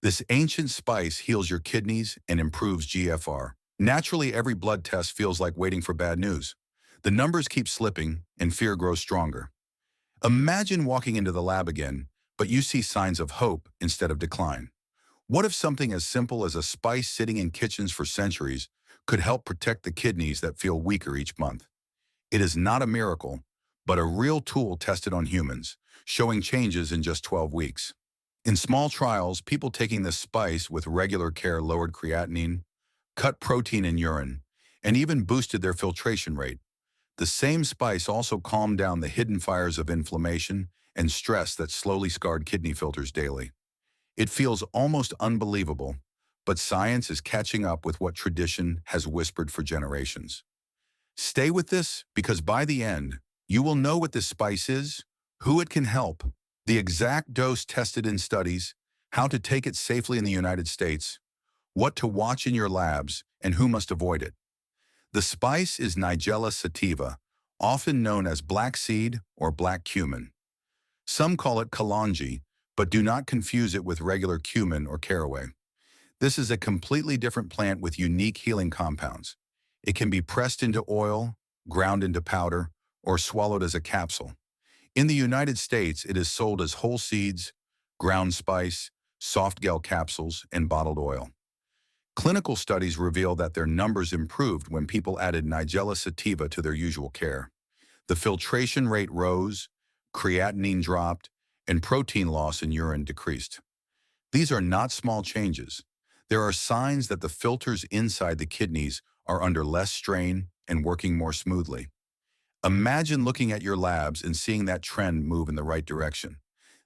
This ancient spice heals your kidneys and improves GFR. Naturally, every blood test feels like waiting for bad news. The numbers keep slipping and fear grows stronger. Imagine walking into the lab again, but you see signs of hope instead of decline. What if something as simple as a spice sitting in kitchens for centuries could help protect the kidneys that feel weaker each month? It is not a miracle, but a real tool tested on humans, showing changes in just 12 weeks. In small trials, people taking this spice with regular care lowered creatinine, cut protein in urine, and even boosted their filtration rate. The same spice also calmed down the hidden fires of inflammation and stress that slowly scarred kidney filters daily. It feels almost unbelievable, but science is catching up with what tradition has whispered for generations. Stay with this because by the end, you will know what this spice is, who it can help, the exact dose tested in studies, how to take it safely in the United States, what to watch in your labs, and who must avoid it. The spice is Nigella sativa, often known as black seed or black cumin. Some call it kalonji, but do not confuse it with regular cumin or caraway. This is a completely different plant with unique healing compounds. It can be pressed into oil, ground into powder, or swallowed as a capsule. In the United States, it is sold as whole seeds, ground spice, soft gel capsules, and bottled oil. Clinical studies reveal that their numbers improved when people added Nigella sativa to their usual care. The filtration rate rose, creatinine dropped, and protein loss in urine decreased. These are not small changes. There are signs that the filters inside the kidneys are under less strain and working more smoothly. Imagine looking at your labs and seeing that trend move in the right direction.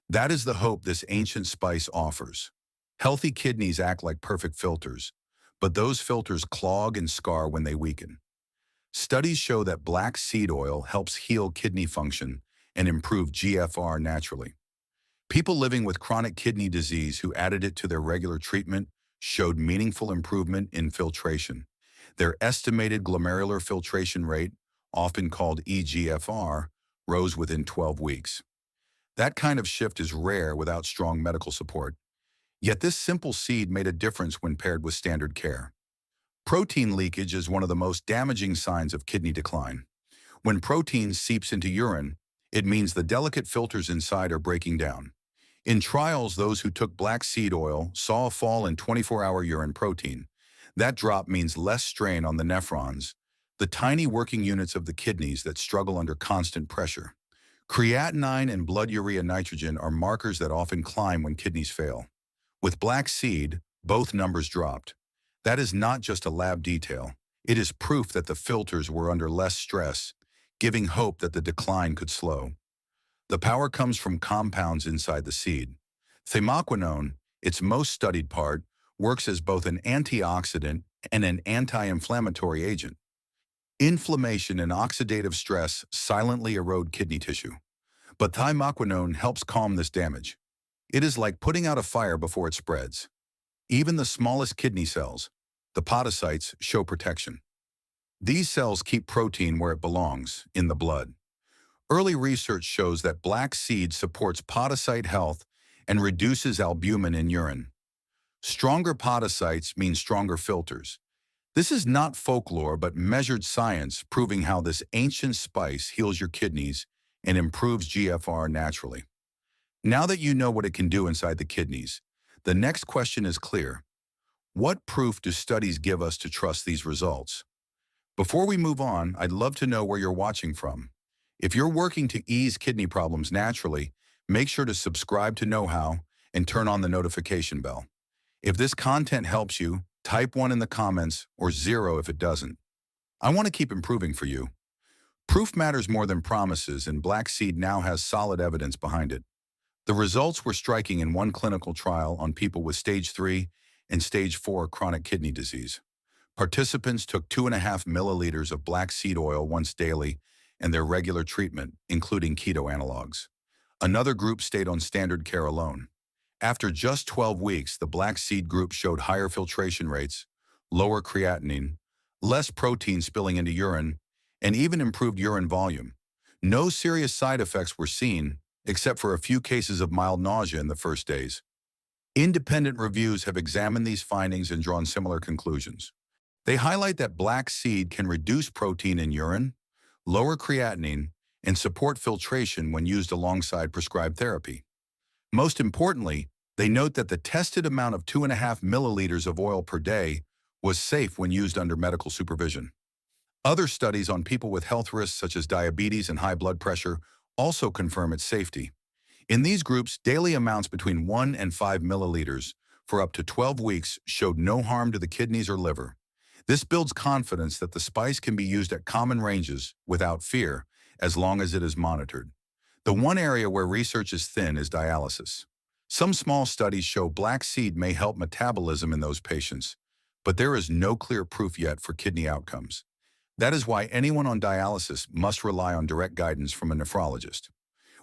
That is the hope this ancient spice offers. Healthy kidneys act like perfect filters, but those filters clog and scar when they weaken. Studies show that black seed oil helps heal kidney function and improve GFR naturally. People living with chronic kidney disease who added it to their regular treatment showed meaningful improvement in filtration. Their estimated glomerular filtration rate, often called eGFR, rose within 12 weeks. That kind of shift is rare without strong medical support. Yet this simple seed made a difference when paired with standard care. Protein leakage is one of the most damaging signs of kidney decline. When protein seeps into urine, it means the delicate filters inside are breaking down. In trials, those who took black seed oil saw a fall in 24-hour urine protein. That drop means less strain on the nephrons, the tiny working units of the kidneys that struggle under constant pressure. Creatinine and blood urea nitrogen are markers that often climb when kidneys fail. With black seed, both numbers dropped. That is not just a lab detail. It is proof that the filters were under less stress, giving hope that the decline could slow. The power comes from compounds inside the seed. Thymoquinone, its most studied part, works as both an antioxidant and an anti-inflammatory agent. Inflammation and oxidative stress silently erode kidney tissue, but thymoquinone helps calm this damage. It is like putting out a fire before it spreads. Even the smallest kidney cells, the podocytes, show protection. These cells keep protein where it belongs, in the blood. Early research shows that black seed supports podocyte health and reduces albumin in urine. Stronger podocytes mean stronger filters. This is not folklore but measured science proving how this ancient spice heals your kidneys and improves GFR naturally. Now that you know what it can do inside the kidneys, the next question is clear. What proof do studies give us to trust these results? Before we move on, I'd love to know where you're watching from. If you're working to ease kidney problems naturally, make sure to subscribe to Knowhow and turn on the notification bell. If this content helps you, type 1 in the comments or 0 if it doesn't. I want to keep improving for you. Proof matters more than promises, and black seed now has solid evidence behind it. The results were striking in one clinical trial on people with stage 3 and stage 4 chronic kidney disease. Participants took 2.5 milliliters of black seed oil once daily and their regular treatment, including keto analogs. Another group stayed on standard care alone. After just 12 weeks, the black seed group showed higher filtration rates, lower creatinine, less protein spilling into urine, and even improved urine volume. No serious side effects were seen, except for a few cases of mild nausea in the first days. Independent reviews have examined these findings and drawn similar conclusions. They highlight that black seed can reduce protein in urine, lower creatinine, and support filtration when used alongside prescribed therapy. Most importantly, they note that the tested amount of 2.5 milliliters of oil per day was safe when used under medical supervision. Other studies on people with health risks such as diabetes and high blood pressure also confirm its safety. In these groups, daily amounts between 1 and 5 milliliters for up to 12 weeks showed no harm to the kidneys or liver. This builds confidence that the spice can be used at common ranges without fear, as long as it is monitored. The one area where research is thin is dialysis. Some small studies show black seed may help metabolism in those patients, but there is no clear proof yet for kidney outcomes. That is why anyone on dialysis must rely on direct guidance from a nephrologist.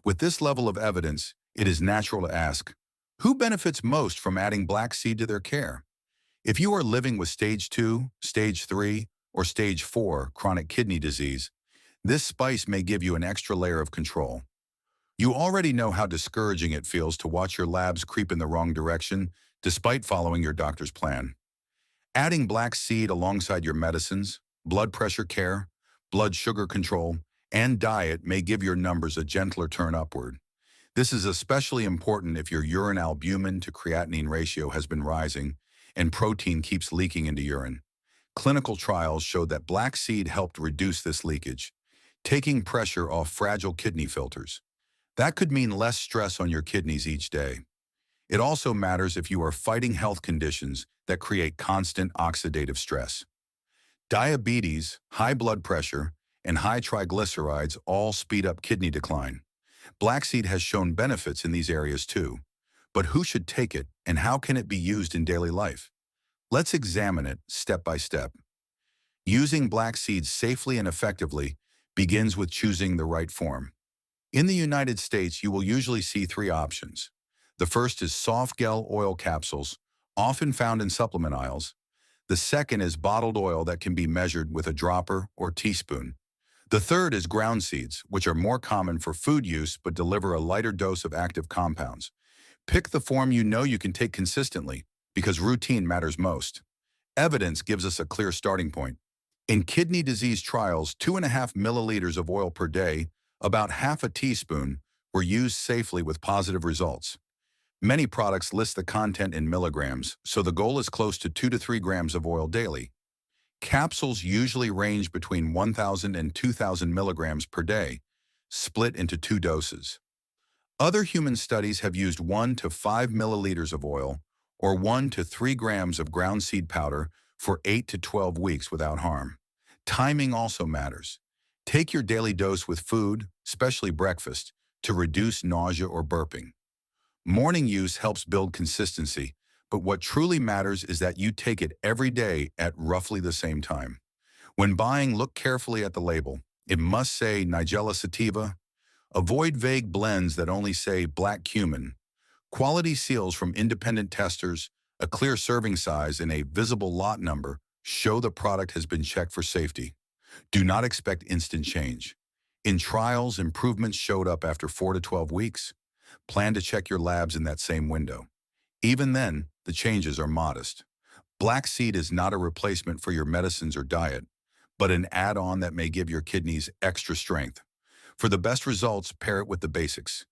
With this level of evidence, it is natural to ask, who benefits most from adding black seed to their care? If you are living with stage 2, stage 3, or stage 4 chronic kidney disease, this spice may give you an extra layer of control. You already know how discouraging it feels to watch your labs creep in the wrong direction despite following your doctor's plan. Adding black seed alongside your medicines, blood pressure care, blood sugar control, and diet may give your numbers a gentler turn upward. This is especially important if your urine albumin to creatinine ratio has been rising and protein keeps leaking into urine. Clinical trials showed that black seed helped reduce this leakage, taking pressure off fragile kidney filters. That could mean less stress on your kidneys each day. It also matters if you are fighting health conditions that create constant oxidative stress. Diabetes, high blood pressure, and high triglycerides all speed up kidney decline. Black seed has shown benefits in these areas too. But who should take it and how can it be used in daily life? Let's examine it step by step. Using black seed safely and effectively begins with choosing the right form. In the United States, you will usually see 3 options. The first is soft gel oil capsules, often found in supplement aisles. The second is bottled oil that can be measured with a dropper or teaspoon. The third is ground seeds, which are more common for food use but deliver a lighter dose of active compounds. Pick the form you know you can take consistently, because routine matters most. Evidence gives us a clear starting point. In kidney disease trials, 2.5 milliliters of oil per day, about half a teaspoon, were used safely with positive results. Many products list the content in milligrams, so the goal is close to 2 to 3 grams of oil daily. Capsules usually range between 1,000 and 2,000 milligrams per day, split into 2 doses. Other human studies have used 1 to 5 milliliters of oil or 1 to 3 grams of ground seed powder for 8 to 12 weeks without harm. Timing also matters. Take your daily dose with food, especially breakfast, to reduce nausea or burping. Morning use helps build consistency, but what truly matters is that you take it every day at roughly the same time. When buying, look carefully at the label. It must say Nigella sativa. Avoid vague blends that only say black cumin. Quality seals from independent testers, a clear serving size, and a visible lot number show the product has been checked for safety. Do not expect instant change. In trials, improvements showed up after 4 to 12 weeks. Plan to check your labs in that same window. Even then, the changes are modest. Black seed is not a replacement for your medicines or diet, but an add-on that may give your kidneys extra strength. For the best results, pair it with the basics.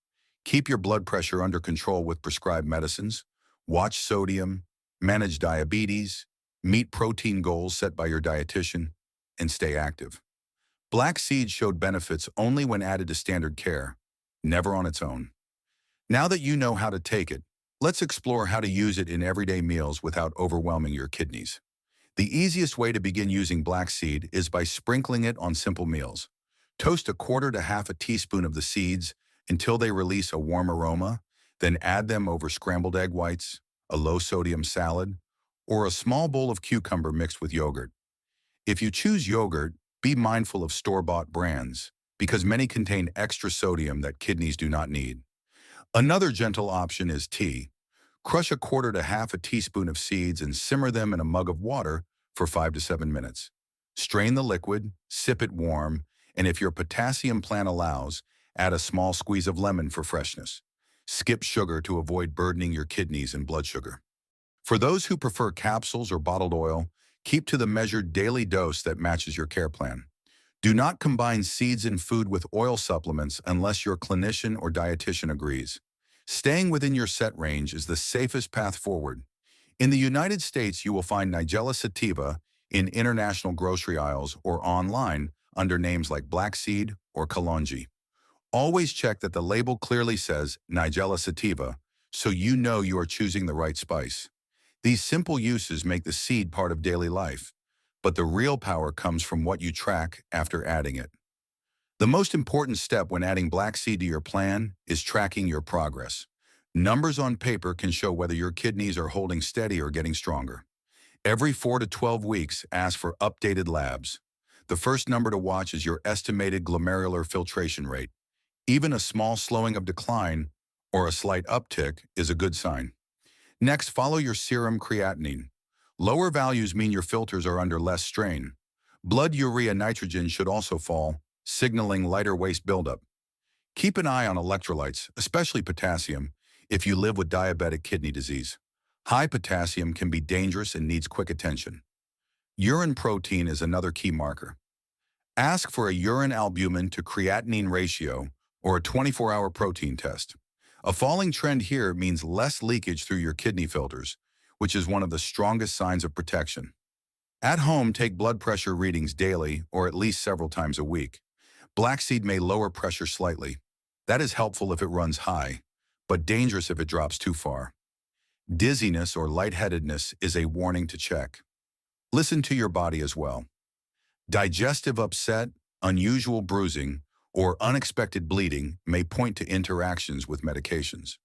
Keep your blood pressure under control with prescribed medicines, watch sodium, manage diabetes, meet protein goals set by your dietitian, and stay active. Black seed showed benefits only when added to standard care, never on its own. Now that you know how to take it, let's explore how to use it in everyday meals without overwhelming your kidneys. The easiest way to begin using black seed is by sprinkling it on simple meals. Toast 1/4 to half a teaspoon of the seeds until they release a warm aroma, then add them over scrambled egg whites, a low-sodium salad, or a small bowl of cucumber mixed with yogurt. If you choose yogurt, be mindful of store-bought brands, because many contain extra sodium that kidneys do not need. Another gentle option is tea. Crush 1/4 to half a teaspoon of seeds and simmer them in a mug of water for 5 to 7 minutes. Strain the liquid, sip it warm, and if your potassium plan allows, add a small squeeze of lemon for freshness. Skip sugar to avoid burdening your kidneys and blood sugar. For those who prefer capsules or bottled oil, keep to the measured daily dose that matches your care plan. Do not combine seeds in food with oil supplements unless your clinician or dietitian agrees. Staying within your set range is the safest path forward. In the United States, you will find Nigella sativa in international grocery aisles or online under names like black seed or kalonji. Always check that the label clearly says Nigella sativa, so you know you are choosing the right spice. These simple uses make the seed part of daily life, but the real power comes from what you track after adding it. The most important step when adding black seed to your plan is tracking your progress. Numbers on paper can show whether your kidneys are holding steady or getting stronger. Every 4 to 12 weeks, ask for updated labs. The first number to watch is your estimated glomerular filtration rate. Even a small slowing of decline or a slight uptick is a good sign. Next, follow your serum creatinine. Lower values mean your filters are under less strain. Blood urea nitrogen should also fall, signaling lighter waste buildup. Keep an eye on electrolytes, especially potassium, if you live with diabetic kidney disease. High potassium can be dangerous and needs quick attention. Urine protein is another key marker. Ask for a urine albumin to creatinine ratio or a 24-hour protein test. A falling trend here means less leakage through your kidney filters, which is one of the strongest signs of protection. At home, take blood pressure readings daily or at least several times a week. Black seed may lower pressure slightly. That is helpful if it runs high, but dangerous if it drops too far. Dizziness or lightheadedness is a warning to check. Listen to your body as well. Digestive upset, unusual bruising, or unexpected bleeding may point to interactions with medications.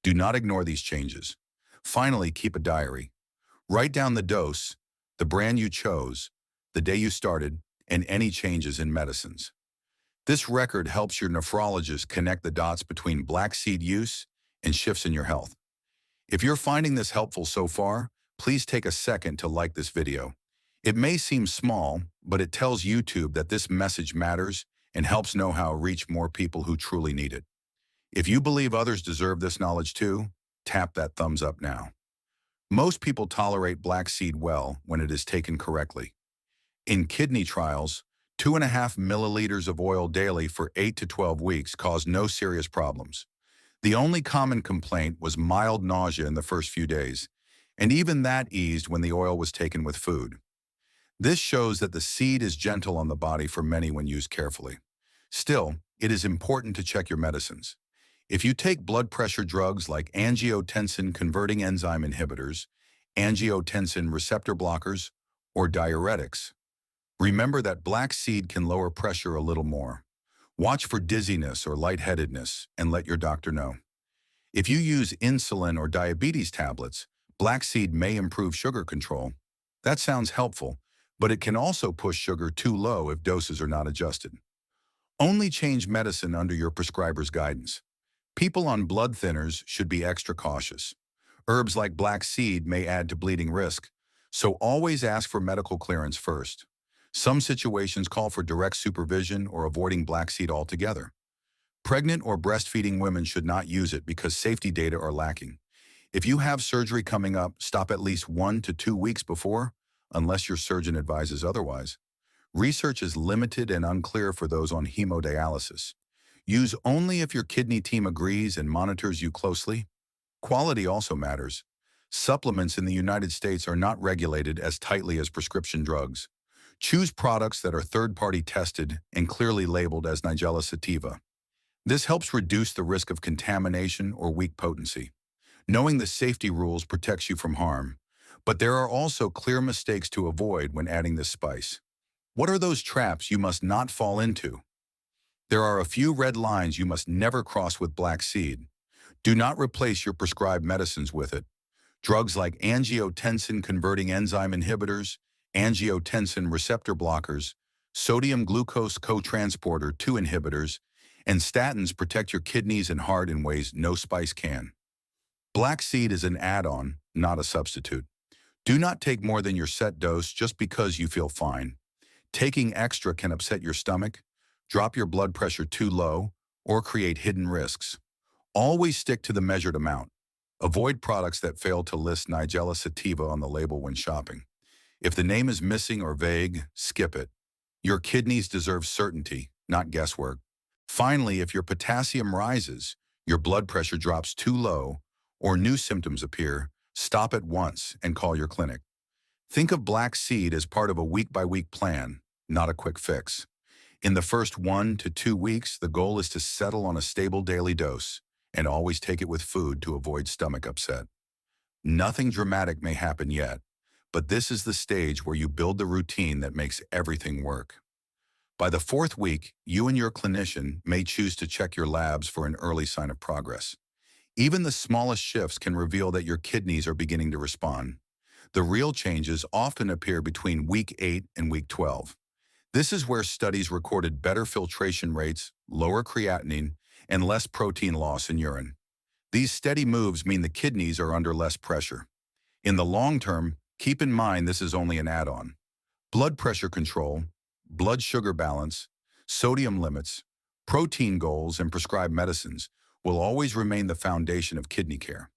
Do not ignore these changes. Finally, keep a diary. Write down the dose, the brand you chose, the day you started, and any changes in medicines. This record helps your nephrologist connect the dots between black seed use and shifts in your health. If you're finding this helpful so far, please take a second to like this video. It may seem small, but it tells YouTube that this message matters and helps Knowhow reach more people who truly need it. If you believe others deserve this knowledge too, tap that thumbs up now. Most people tolerate black seed well when it is taken correctly. In kidney trials, 2.5 milliliters of oil daily for 8 to 12 weeks caused no serious problems. The only common complaint was mild nausea in the first few days, and even that eased when the oil was taken with food. This shows that the seed is gentle on the body for many when used carefully. Still, it is important to check your medicines. If you take blood pressure drugs like angiotensin-converting enzyme inhibitors, angiotensin receptor blockers, or diuretics, remember that black seed can lower pressure a little more. Watch for dizziness or lightheadedness and let your doctor know. If you use insulin or diabetes tablets, black seed may improve sugar control. That sounds helpful, but it can also push sugar too low if doses are not adjusted. Only change medicine under your prescriber's guidance. People on blood thinners should be extra cautious. Herbs like black seed may add to bleeding risk, so always ask for medical clearance first. Some situations call for direct supervision or avoiding black seed altogether. Pregnant or breastfeeding women should not use it because safety data are lacking. If you have surgery coming up, stop at least 1 to 2 weeks before, unless your surgeon advises otherwise. Research is limited and unclear for those on hemodialysis. Use only if your kidney team agrees and monitors you closely. Quality also matters. Supplements in the United States are not regulated as tightly as prescription drugs. Choose products that are third-party tested and clearly labeled as Nigella sativa. This helps reduce the risk of contamination or weak potency. Knowing the safety rules protects you from harm, but there are also clear mistakes to avoid when adding this spice. What are those traps you must not fall into? There are a few red lines you must never cross with black seed. Do not replace your prescribed medicines with it. Drugs like angiotensin-converting enzyme inhibitors, angiotensin receptor blockers, sodium glucose cotransporter 2 inhibitors, and statins protect your kidneys and heart in ways no spice can. Black seed is an add-on, not a substitute. Do not take more than your set dose just because you feel fine. Taking extra can upset your stomach, drop your blood pressure too low, or create hidden risks. Always stick to the measured amount. Avoid products that fail to list Nigella sativa on the label when shopping. If the name is missing or vague, skip it. Your kidneys deserve certainty, not guesswork. Finally, if your potassium rises, your blood pressure drops too low, or new symptoms appear, stop at once and call your clinic. Think of Black Seed as part of a week-by-week plan, not a quick fix. In the first 1 to 2 weeks, the goal is to settle on a stable daily dose and always take it with food to avoid stomach upset. Nothing dramatic may happen yet, but this is the stage where you build the routine that makes everything work. By the 4th week, you and your clinician may choose to check your labs for an early sign of progress. Even the smallest shifts can reveal that your kidneys are beginning to respond. The real changes often appear between week 8 and week 12. This is where studies recorded better filtration rates, lower creatinine, and less protein loss in urine. These steady moves mean the kidneys are under less pressure. In the long term, keep in mind this is only an add-on. Blood pressure control, blood sugar balance, sodium limits, protein goals, and prescribed medicines will always remain the foundation of kidney care.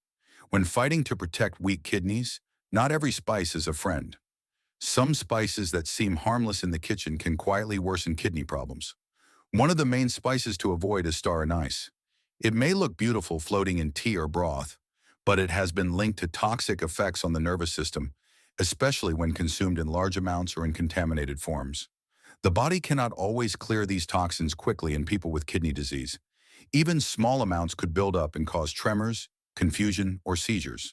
When fighting to protect weak kidneys, not every spice is a friend. Some spices that seem harmless in the kitchen can quietly worsen kidney problems. One of the main spices to avoid is star anise. It may look beautiful floating in tea or broth, but it has been linked to toxic effects on the nervous system, especially when consumed in large amounts or in contaminated forms. The body cannot always clear these toxins quickly in people with kidney disease. Even small amounts could build up and cause tremors, confusion, or seizures.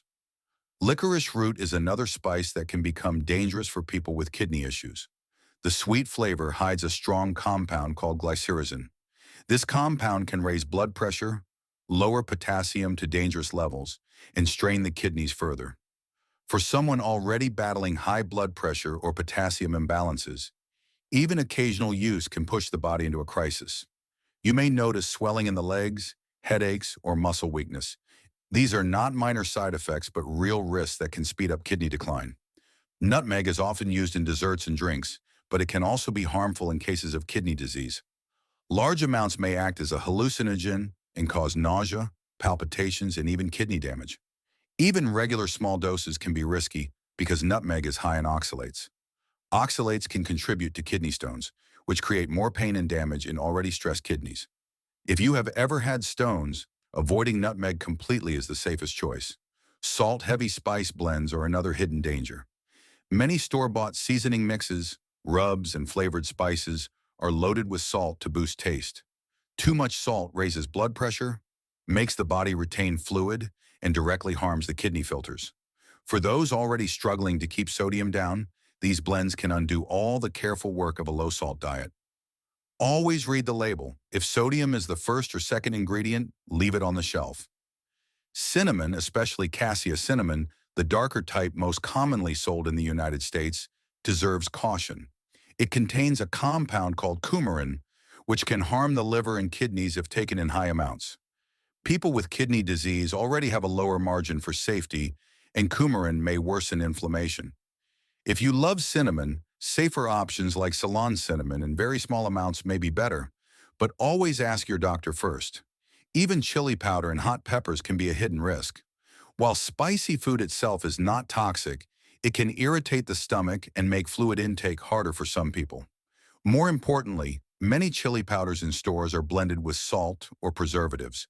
Licorice root is another spice that can become dangerous for people with kidney issues. The sweet flavor hides a strong compound called glycyrrhizin. This compound can raise blood pressure, lower potassium to dangerous levels, and strain the kidneys further. For someone already battling high blood pressure or potassium imbalances, even occasional use can push the body into a crisis. You may notice swelling in the legs, headaches, or muscle weakness. These are not minor side effects, but real risks that can speed up kidney decline. Nutmeg is often used in desserts and drinks, but it can also be harmful in cases of kidney disease. Large amounts may act as a hallucinogen and cause nausea, palpitations, and even kidney damage. Even regular small doses can be risky because nutmeg is high in oxalates. Oxalates can contribute to kidney stones, which create more pain and damage in already stressed kidneys. If you have ever had stones, avoiding nutmeg completely is the safest choice. Salt-heavy spice blends are another hidden danger. Many store-bought seasoning mixes, rubs, and flavored spices are loaded with salt to boost taste. Too much salt raises blood pressure, makes the body retain fluid, and directly harms the kidney filters. For those already struggling to keep sodium down, these blends can undo all the careful work of a low-salt diet. Always read the label. If sodium is the first or second ingredient, leave it on the shelf. Cinnamon, especially cassia cinnamon, the darker type most commonly sold in the United States, deserves caution. It contains a compound called coumarin, which can harm the liver and kidneys if taken in high amounts. People with kidney disease already have a lower margin for safety, and coumarin may worsen inflammation. If you love cinnamon, safer options like Ceylon cinnamon in very small amounts may be better, but always ask your doctor first. Even chili powder and hot peppers can be a hidden risk. While spicy food itself is not toxic, it can irritate the stomach and make fluid intake harder for some people. More importantly, many chili powders in stores are blended with salt or preservatives.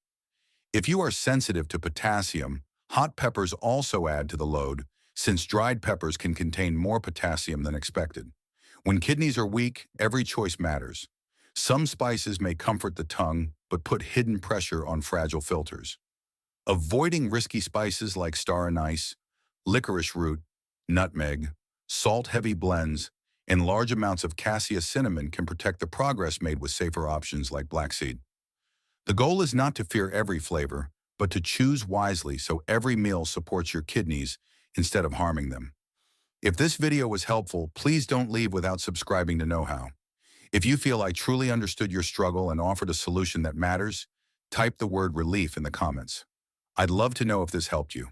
If you are sensitive to potassium, hot peppers also add to the load, since dried peppers can contain more potassium than expected. When kidneys are weak, every choice matters. Some spices may comfort the tongue, but put hidden pressure on fragile filters. Avoiding risky spices like star anise, licorice root, nutmeg, salt-heavy blends, and large amounts of cassia cinnamon can protect the progress made with safer options like black seed. The goal is not to fear every flavor, but to choose wisely so every meal supports your kidneys instead of harming them. If this video was helpful, please don't leave without subscribing to Knowhow. If you feel I truly understood your struggle and offered a solution that matters, type the word relief in the comments. I'd love to know if this helped you.